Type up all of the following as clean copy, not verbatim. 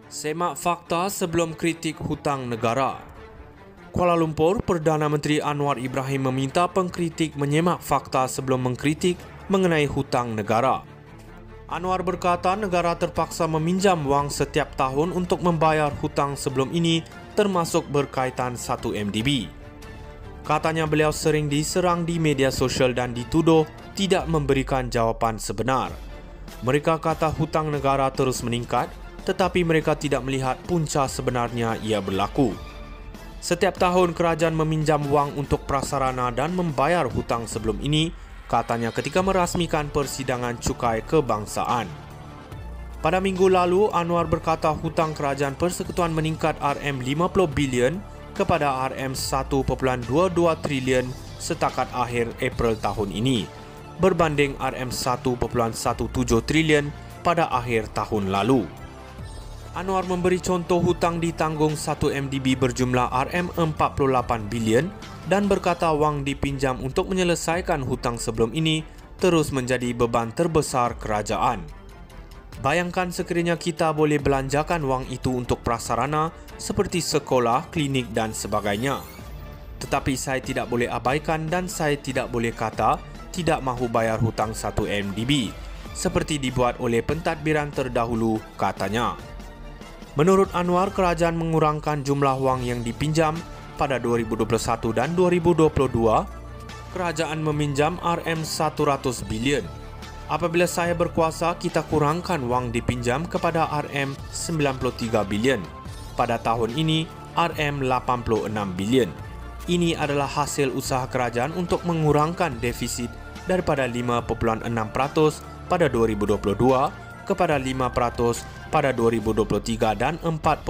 Semak fakta sebelum kritik hutang negara. Kuala Lumpur, Perdana Menteri Anwar Ibrahim meminta pengkritik menyemak fakta sebelum mengkritik mengenai hutang negara. Anwar berkata negara terpaksa meminjam wang setiap tahun untuk membayar hutang sebelum ini, termasuk berkaitan 1 MDB. Katanya beliau sering diserang di media sosial dan dituduh tidak memberikan jawapan sebenar. Mereka kata hutang negara terus meningkat, tetapi mereka tidak melihat punca sebenarnya ia berlaku. Setiap tahun kerajaan meminjam wang untuk prasarana dan membayar hutang sebelum ini, katanya ketika merasmikan persidangan cukai kebangsaan. Pada minggu lalu, Anwar berkata hutang kerajaan persekutuan meningkat RM50 bilion kepada RM1.22 trilion setakat akhir April tahun ini, berbanding RM1.17 trilion pada akhir tahun lalu. Anwar memberi contoh hutang ditanggung 1 MDB berjumlah RM48 bilion dan berkata wang dipinjam untuk menyelesaikan hutang sebelum ini terus menjadi beban terbesar kerajaan. Bayangkan sekiranya kita boleh belanjakan wang itu untuk prasarana seperti sekolah, klinik dan sebagainya. Tetapi saya tidak boleh abaikan dan saya tidak boleh kata tidak mahu bayar hutang 1 MDB seperti dibuat oleh pentadbiran terdahulu, katanya. Menurut Anwar, kerajaan mengurangkan jumlah wang yang dipinjam pada 2021 dan 2022. Kerajaan meminjam RM100 bilion. Apabila saya berkuasa, kita kurangkan wang dipinjam kepada RM93 bilion. Pada tahun ini, RM86 bilion. Ini adalah hasil usaha kerajaan untuk mengurangkan defisit daripada 5.6% pada 2022 kepada 5% pada 2023 dan 4.3%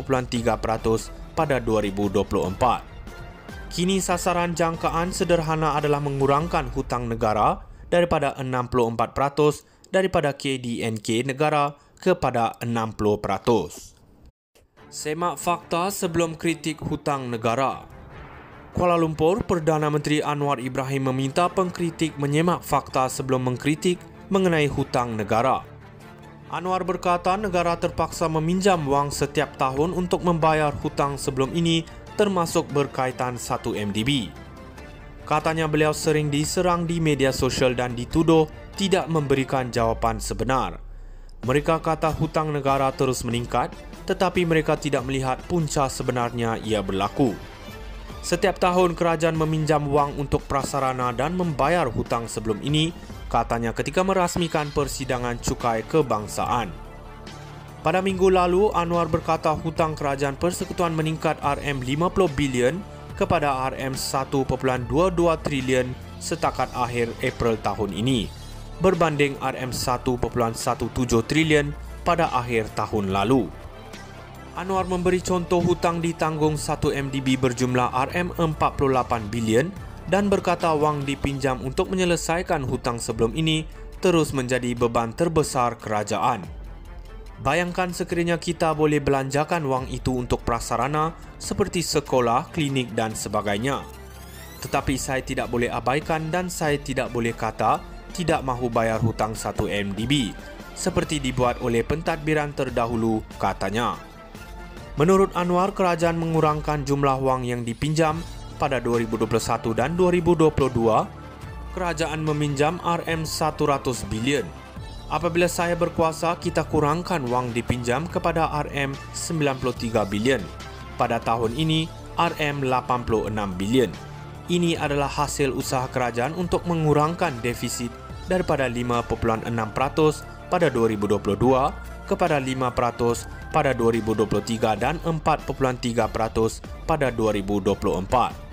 pada 2024. Kini sasaran jangkaan sederhana adalah mengurangkan hutang negara daripada 64% daripada KDNK negara kepada 60%. Semak fakta sebelum kritik hutang negara. Kuala Lumpur, Perdana Menteri Anwar Ibrahim meminta pengkritik menyemak fakta sebelum mengkritik mengenai hutang negara. Anwar berkata negara terpaksa meminjam wang setiap tahun untuk membayar hutang sebelum ini, termasuk berkaitan 1 MDB. Katanya beliau sering diserang di media sosial dan dituduh tidak memberikan jawapan sebenar. Mereka kata hutang negara terus meningkat, tetapi mereka tidak melihat punca sebenarnya ia berlaku. Setiap tahun kerajaan meminjam wang untuk prasarana dan membayar hutang sebelum ini, katanya ketika merasmikan persidangan cukai kebangsaan. Pada minggu lalu, Anwar berkata hutang kerajaan persekutuan meningkat RM50 bilion kepada RM1.22 trilion setakat akhir April tahun ini, berbanding RM1.17 trilion pada akhir tahun lalu. Anwar memberi contoh hutang ditanggung 1 MDB berjumlah RM48 bilion dan berkata wang dipinjam untuk menyelesaikan hutang sebelum ini terus menjadi beban terbesar kerajaan. Bayangkan sekiranya kita boleh belanjakan wang itu untuk prasarana seperti sekolah, klinik dan sebagainya. Tetapi saya tidak boleh abaikan dan saya tidak boleh kata tidak mahu bayar hutang 1 MDB seperti dibuat oleh pentadbiran terdahulu, katanya. Menurut Anwar, kerajaan mengurangkan jumlah wang yang dipinjam pada 2021 dan 2022. Kerajaan meminjam RM100 bilion. Apabila saya berkuasa, kita kurangkan wang dipinjam kepada RM93 bilion. Pada tahun ini, RM86 bilion. Ini adalah hasil usaha kerajaan untuk mengurangkan defisit daripada 5.6% pada 2022 kepada 5% pada 2023 dan 4.3% pada 2024.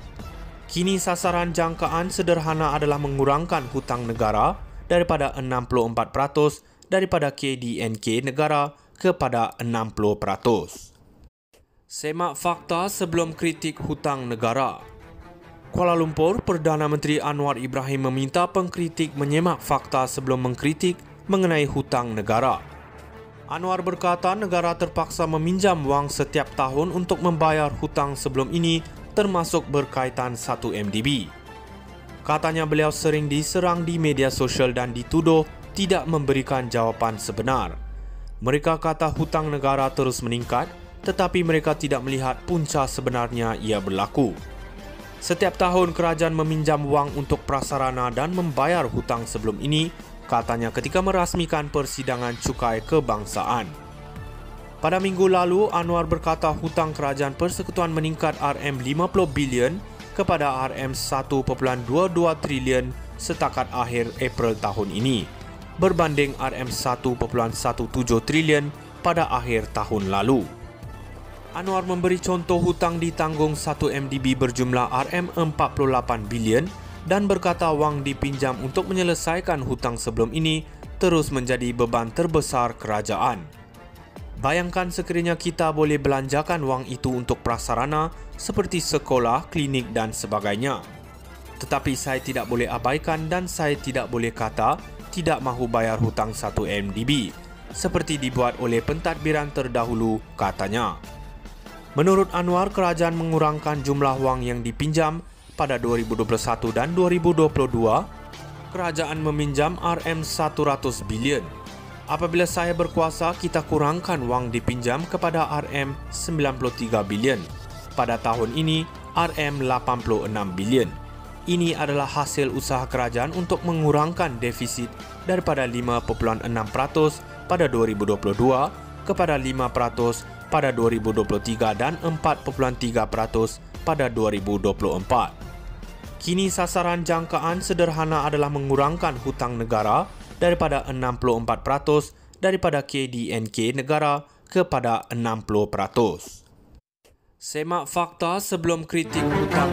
Kini sasaran jangkaan sederhana adalah mengurangkan hutang negara daripada 64% daripada KDNK negara kepada 60%. Semak fakta sebelum kritik hutang negara. Kuala Lumpur, Perdana Menteri Anwar Ibrahim meminta pengkritik menyemak fakta sebelum mengkritik mengenai hutang negara. Anwar berkata negara terpaksa meminjam wang setiap tahun untuk membayar hutang sebelum ini, termasuk berkaitan 1 MDB. Katanya beliau sering diserang di media sosial dan dituduh tidak memberikan jawapan sebenar. Mereka kata hutang negara terus meningkat, tetapi mereka tidak melihat punca sebenarnya ia berlaku. Setiap tahun kerajaan meminjam wang untuk prasarana dan membayar hutang sebelum ini, katanya ketika merasmikan persidangan cukai kebangsaan. Pada minggu lalu, Anwar berkata hutang kerajaan persekutuan meningkat RM50 bilion kepada RM1.22 trilion setakat akhir April tahun ini, berbanding RM1.17 trilion pada akhir tahun lalu. Anwar memberi contoh hutang ditanggung 1 MDB berjumlah RM48 bilion dan berkata wang dipinjam untuk menyelesaikan hutang sebelum ini terus menjadi beban terbesar kerajaan. Bayangkan sekiranya kita boleh belanjakan wang itu untuk prasarana seperti sekolah, klinik dan sebagainya. Tetapi saya tidak boleh abaikan dan saya tidak boleh kata tidak mahu bayar hutang 1 MDB seperti dibuat oleh pentadbiran terdahulu, katanya. Menurut Anwar, kerajaan mengurangkan jumlah wang yang dipinjam pada 2021 dan 2022. Kerajaan meminjam RM100 bilion. Apabila saya berkuasa, kita kurangkan wang dipinjam kepada RM93 bilion. Pada tahun ini, RM86 bilion. Ini adalah hasil usaha kerajaan untuk mengurangkan defisit daripada 5.6% pada 2022 kepada 5% pada 2023 dan 4.3% pada 2024. Kini sasaran jangkaan sederhana adalah mengurangkan hutang negara daripada 64% daripada KDNK negara kepada 60%. Semak fakta sebelum kritik hutang.